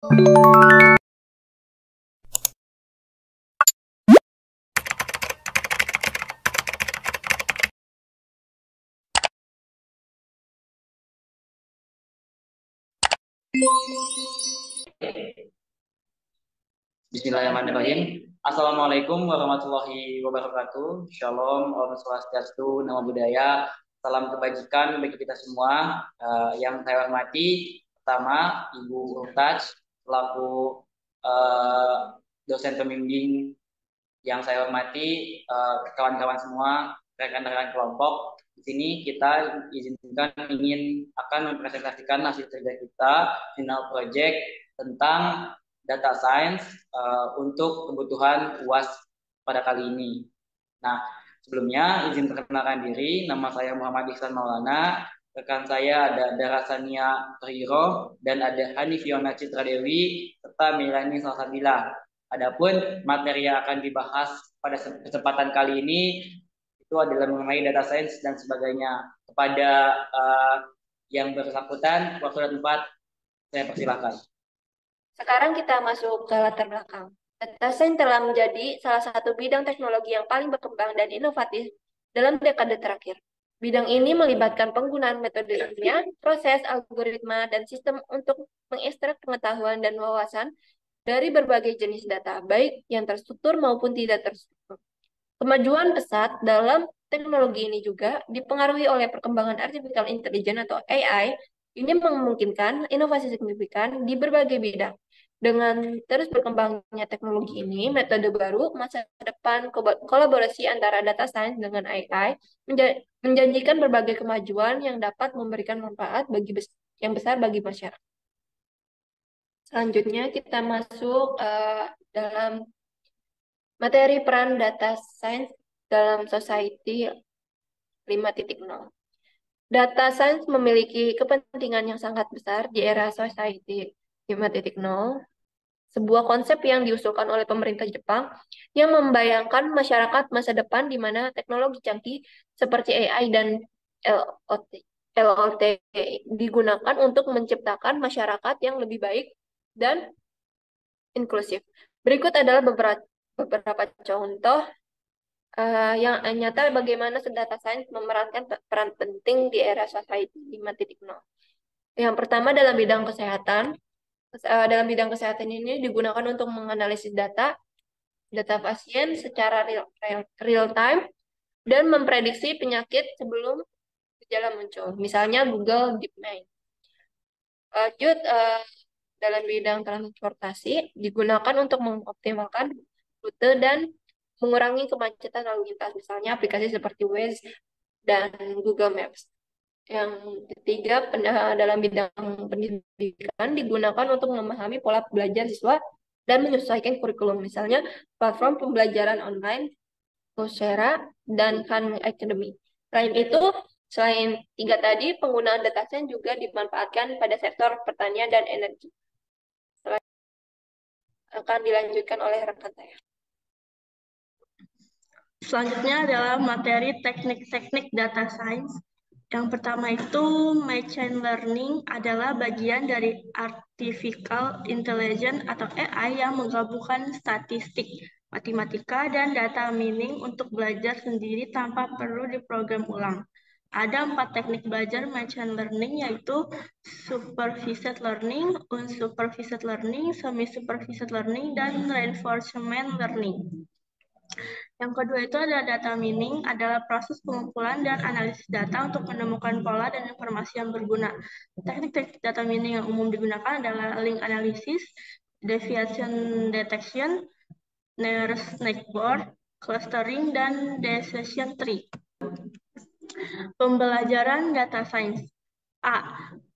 Bismillahirrahmanirrahim. Assalamualaikum warahmatullahi wabarakatuh. Shalom, Om Swastiastu, Namo Buddhaya. Salam kebajikan bagi kita semua. Yang saya hormati, pertama Ibu Urtaj selaku eh, dosen pembimbing. Yang saya hormati kawan-kawan semua, rekan-rekan kelompok. Di sini kita izinkan ingin akan mempresentasikan hasil kerja kita final project tentang data science untuk kebutuhan UAS pada kali ini. Nah, sebelumnya izin perkenalkan diri, nama saya Muhammad Ihsan Maulana, rekan saya ada Darasania Riro dan ada Hanifiona Citra Dewi serta Milani Salsabila. Adapun materi yang akan dibahas pada kesempatan kali ini itu adalah mengenai data science dan sebagainya. Kepada yang bersangkutan, waktu dan tempat saya persilahkan. Sekarang kita masuk ke latar belakang. Data science telah menjadi salah satu bidang teknologi yang paling berkembang dan inovatif dalam dekade terakhir. Bidang ini melibatkan penggunaan metode ilmiah, proses, algoritma, dan sistem untuk mengekstrak pengetahuan dan wawasan dari berbagai jenis data, baik yang terstruktur maupun tidak terstruktur. Kemajuan pesat dalam teknologi ini juga dipengaruhi oleh perkembangan artificial intelligence atau AI. Ini memungkinkan inovasi signifikan di berbagai bidang. Dengan terus berkembangnya teknologi ini, metode baru masa depan kolaborasi antara data science dengan AI menjanjikan berbagai kemajuan yang dapat memberikan manfaat yang besar bagi masyarakat. Selanjutnya kita masuk dalam materi peran data science dalam society 5.0. Data science memiliki kepentingan yang sangat besar di era society 5.0, sebuah konsep yang diusulkan oleh pemerintah Jepang yang membayangkan masyarakat masa depan di mana teknologi canggih seperti AI dan LOT, LOT digunakan untuk menciptakan masyarakat yang lebih baik dan inklusif. Berikut adalah beberapa contoh yang nyata bagaimana data science memerankan peran penting di era society 5.0. Yang pertama dalam bidang kesehatan. Dalam bidang kesehatan ini digunakan untuk menganalisis data pasien secara real time dan memprediksi penyakit sebelum gejala muncul. Misalnya Google DeepMind. Lanjut, dalam bidang transportasi digunakan untuk mengoptimalkan rute dan mengurangi kemacetan lalu lintas. Misalnya aplikasi seperti Waze dan Google Maps. Yang ketiga, dalam bidang pendidikan digunakan untuk memahami pola belajar siswa dan menyesuaikan kurikulum. Misalnya platform pembelajaran online, Coursera, dan Khan Academy. Selain tiga tadi, penggunaan data science juga dimanfaatkan pada sektor pertanian dan energi. Akan dilanjutkan oleh rekan saya. Selanjutnya adalah materi teknik-teknik data science. Yang pertama itu machine learning adalah bagian dari artificial intelligence atau AI yang menggabungkan statistik, matematika, dan data mining untuk belajar sendiri tanpa perlu diprogram ulang. Ada 4 teknik belajar machine learning yaitu supervised learning, unsupervised learning, semi-supervised learning, dan reinforcement learning. Yang kedua itu adalah data mining, adalah proses pengumpulan dan analisis data untuk menemukan pola dan informasi yang berguna. Teknik-teknik data mining yang umum digunakan adalah link analysis, deviation detection, nearest neighbor, clustering, dan decision tree. Pembelajaran data science. A.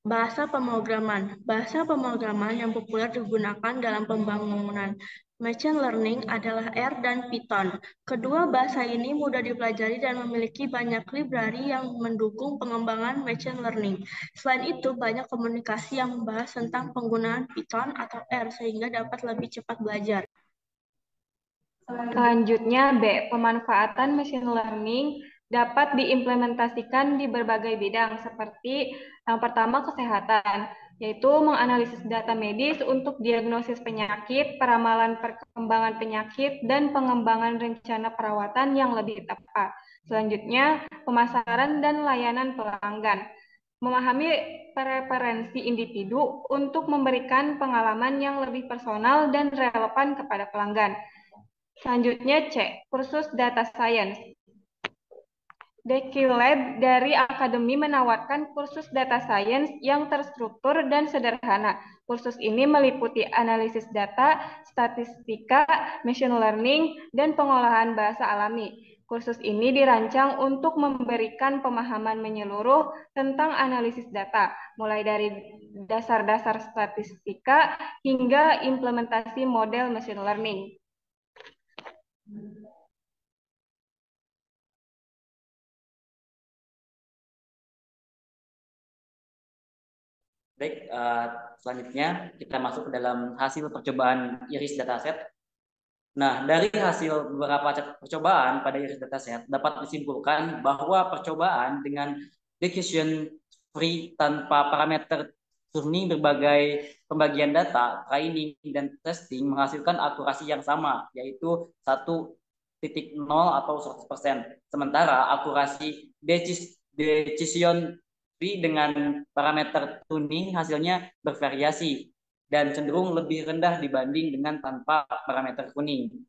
Bahasa pemrograman. Bahasa pemrograman yang populer digunakan dalam pembangunan machine learning adalah R dan Python. Kedua bahasa ini mudah dipelajari dan memiliki banyak library yang mendukung pengembangan machine learning. Selain itu, banyak komunikasi yang membahas tentang penggunaan Python atau R sehingga dapat lebih cepat belajar. Selanjutnya B. Pemanfaatan machine learning dapat diimplementasikan di berbagai bidang seperti yang pertama kesehatan. yaitu menganalisis data medis untuk diagnosis penyakit, peramalan perkembangan penyakit, dan pengembangan rencana perawatan yang lebih tepat. Selanjutnya, pemasaran dan layanan pelanggan. Memahami preferensi individu untuk memberikan pengalaman yang lebih personal dan relevan kepada pelanggan. Selanjutnya C, kursus data science. DQ-Lab dari Akademi menawarkan kursus data science yang terstruktur dan sederhana. Kursus ini meliputi analisis data, statistika, machine learning, dan pengolahan bahasa alami. Kursus ini dirancang untuk memberikan pemahaman menyeluruh tentang analisis data, mulai dari dasar-dasar statistika hingga implementasi model machine learning. Baik, selanjutnya kita masuk ke dalam hasil percobaan iris dataset. Nah, dari hasil beberapa percobaan pada iris dataset dapat disimpulkan bahwa percobaan dengan decision tree tanpa parameter turning berbagai pembagian data, training, dan testing menghasilkan akurasi yang sama, yaitu 1,0 atau 100%. Sementara akurasi decision tree dengan parameter tuning hasilnya bervariasi dan cenderung lebih rendah dibanding dengan tanpa parameter tuning.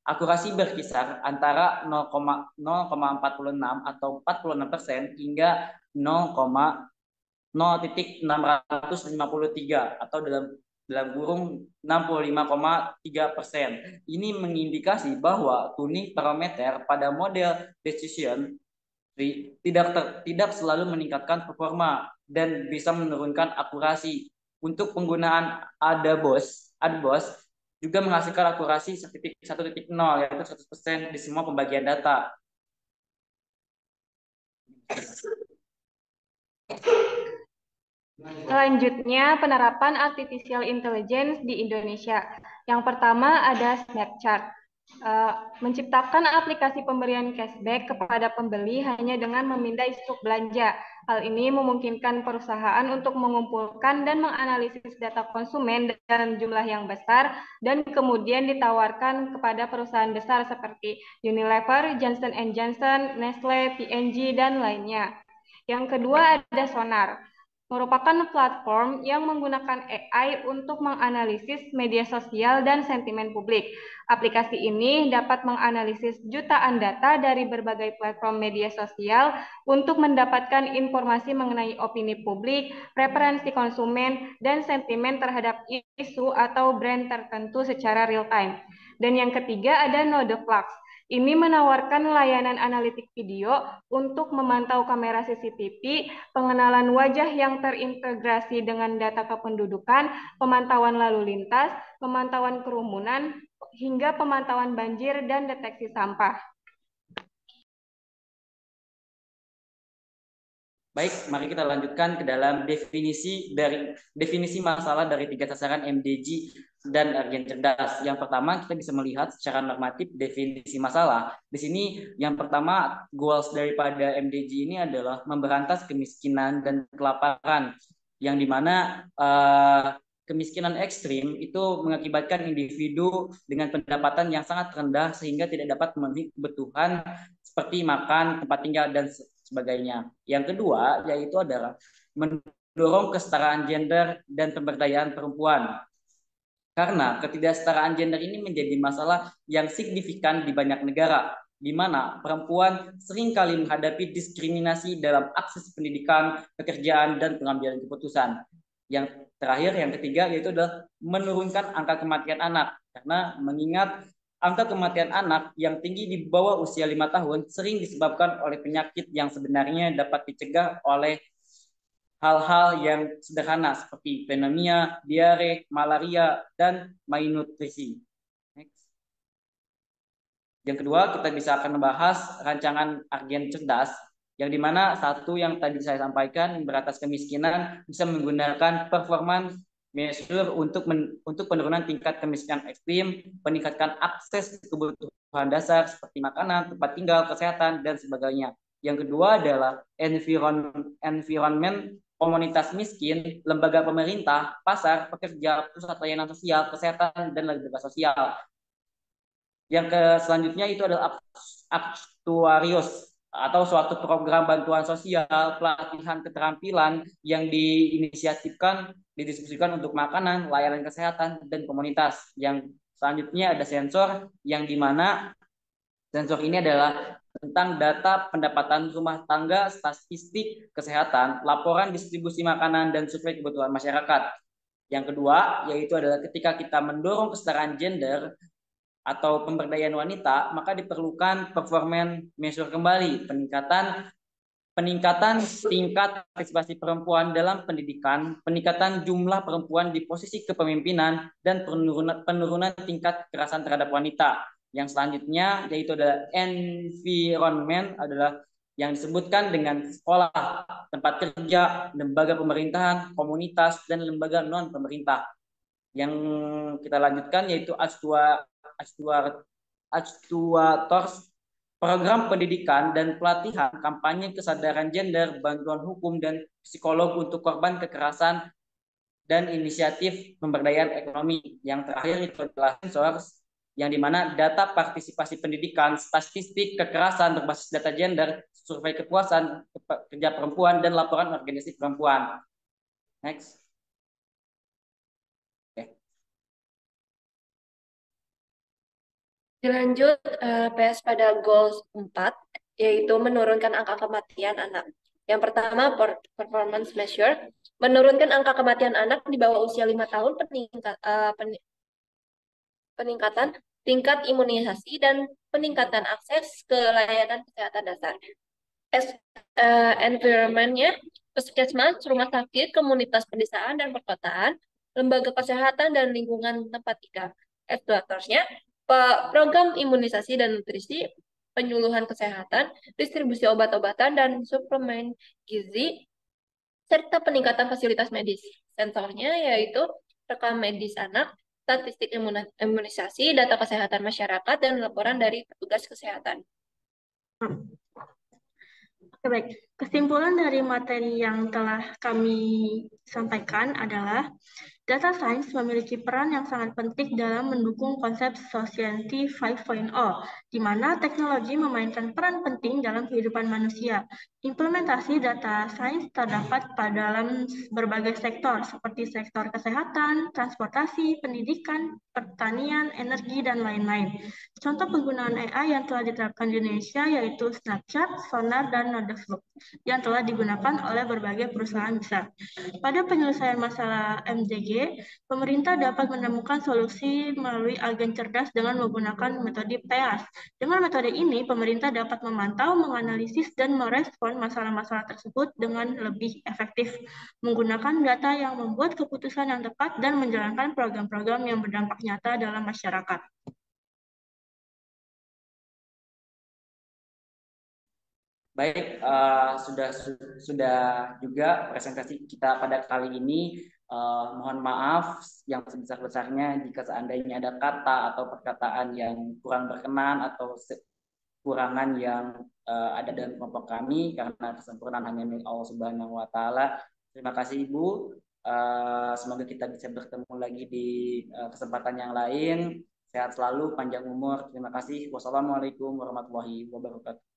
Akurasi berkisar antara 0,46 atau 46% hingga 0,653 atau dalam kurung 65,3%. Ini mengindikasi bahwa tuning parameter pada model decision tidak selalu meningkatkan performa dan bisa menurunkan akurasi. Untuk penggunaan ADBOS juga menghasilkan akurasi 1.0 yaitu 100% di semua pembagian data. Selanjutnya, penerapan artificial intelligence di Indonesia. Yang pertama ada Snapchat. Menciptakan aplikasi pemberian cashback kepada pembeli hanya dengan memindai stuk belanja. Hal ini memungkinkan perusahaan untuk mengumpulkan dan menganalisis data konsumen dalam jumlah yang besar dan kemudian ditawarkan kepada perusahaan besar seperti Unilever, Johnson & Johnson, Nestle, P&G, dan lainnya. Yang kedua ada Sonar, merupakan platform yang menggunakan AI untuk menganalisis media sosial dan sentimen publik. Aplikasi ini dapat menganalisis jutaan data dari berbagai platform media sosial untuk mendapatkan informasi mengenai opini publik, preferensi konsumen, dan sentimen terhadap isu atau brand tertentu secara real time. Dan yang ketiga ada Nodeflux. Ini menawarkan layanan analitik video untuk memantau kamera CCTV, pengenalan wajah yang terintegrasi dengan data kependudukan, pemantauan lalu lintas, pemantauan kerumunan, hingga pemantauan banjir dan deteksi sampah. Baik, mari kita lanjutkan ke dalam definisi masalah dari 3 sasaran MDG dan agen cerdas. Yang pertama, kita bisa melihat secara normatif definisi masalah. Di sini yang pertama, goals daripada MDG ini adalah memberantas kemiskinan dan kelaparan, yang dimana kemiskinan ekstrim itu mengakibatkan individu dengan pendapatan yang sangat rendah sehingga tidak dapat memenuhi kebutuhan seperti makan, tempat tinggal, dan sebagainya. Yang kedua yaitu adalah mendorong kesetaraan gender dan pemberdayaan perempuan. Karena ketidaksetaraan gender ini menjadi masalah yang signifikan di banyak negara, di mana perempuan seringkali menghadapi diskriminasi dalam akses pendidikan, pekerjaan, dan pengambilan keputusan. Yang terakhir, yang ketiga, yaitu adalah menurunkan angka kematian anak. Karena mengingat angka kematian anak yang tinggi di bawah usia 5 tahun sering disebabkan oleh penyakit yang sebenarnya dapat dicegah oleh hal-hal yang sederhana seperti pneumonia, diare, malaria, dan malnutrisi. Next. Yang kedua, kita bisa akan membahas rancangan agen cerdas, yang dimana satu yang tadi saya sampaikan, memberantas kemiskinan, bisa menggunakan performance measure untuk penurunan tingkat kemiskinan ekstrim, meningkatkan akses kebutuhan dasar seperti makanan, tempat tinggal, kesehatan, dan sebagainya. Yang kedua adalah environment komunitas miskin, lembaga pemerintah, pasar, pekerja, pusat layanan sosial, kesehatan, dan lembaga sosial. Yang selanjutnya itu adalah aktuarius atau suatu program bantuan sosial, pelatihan keterampilan yang diinisiatifkan, didistribusikan untuk makanan, layanan kesehatan, dan komunitas. Yang selanjutnya ada sensor, yang dimana sensor ini adalah tentang data pendapatan rumah tangga, statistik kesehatan, laporan distribusi makanan, dan survei kebutuhan masyarakat. Yang kedua, yaitu adalah ketika kita mendorong kesetaraan gender atau pemberdayaan wanita, maka diperlukan performance measure kembali, peningkatan tingkat partisipasi perempuan dalam pendidikan, peningkatan jumlah perempuan di posisi kepemimpinan, dan penurunan tingkat kekerasan terhadap wanita. Yang selanjutnya yaitu adalah environment, adalah yang disebutkan dengan sekolah, tempat kerja, lembaga pemerintahan, komunitas, dan lembaga non pemerintah. Yang kita lanjutkan yaitu Actuators, program pendidikan dan pelatihan, kampanye kesadaran gender, bantuan hukum dan psikolog untuk korban kekerasan, dan inisiatif pemberdayaan ekonomi. Yang terakhir itu adalah sensors, yang dimana data partisipasi pendidikan, statistik kekerasan berbasis data gender, survei kepuasan kerja perempuan, dan laporan organisasi perempuan. Next. Dilanjut PS pada goals 4, yaitu menurunkan angka kematian anak. Yang pertama, performance measure, menurunkan angka kematian anak di bawah usia 5 tahun, peningkatan tingkat imunisasi, dan peningkatan akses ke layanan kesehatan dasar. Environment-nya, puskesmas, rumah sakit, komunitas pedesaan dan perkotaan, lembaga kesehatan dan lingkungan tempat tinggal. Educators-nya, program imunisasi dan nutrisi, penyuluhan kesehatan, distribusi obat-obatan dan suplemen gizi, serta peningkatan fasilitas medis. Sensornya yaitu rekam medis anak, statistik imunisasi, data kesehatan masyarakat, dan laporan dari petugas kesehatan. Oke, baik. Kesimpulan dari materi yang telah kami sampaikan adalah data science memiliki peran yang sangat penting dalam mendukung konsep Society 5.0, di mana teknologi memainkan peran penting dalam kehidupan manusia. Implementasi data science terdapat dalam berbagai sektor, seperti sektor kesehatan, transportasi, pendidikan, pertanian, energi, dan lain-lain. Contoh penggunaan AI yang telah diterapkan di Indonesia yaitu Snapchat, Sonar, dan Nodeflow, yang telah digunakan oleh berbagai perusahaan besar. Pada penyelesaian masalah MDG, pemerintah dapat menemukan solusi melalui agen cerdas dengan menggunakan metode PEAS. Dengan metode ini, pemerintah dapat memantau, menganalisis, dan merespon masalah-masalah tersebut dengan lebih efektif, menggunakan data yang membuat keputusan yang tepat dan menjalankan program-program yang berdampak nyata dalam masyarakat. Baik, sudah juga presentasi kita pada kali ini. Mohon maaf yang sebesar-besarnya jika seandainya ada kata atau perkataan yang kurang berkenan atau kekurangan yang ada dalam kelompok kami, karena kesempurnaan hanya milik Allah Subhanahu wa Ta'ala. Terima kasih Ibu. Semoga kita bisa bertemu lagi di kesempatan yang lain. Sehat selalu, panjang umur. Terima kasih. Wassalamualaikum warahmatullahi wabarakatuh.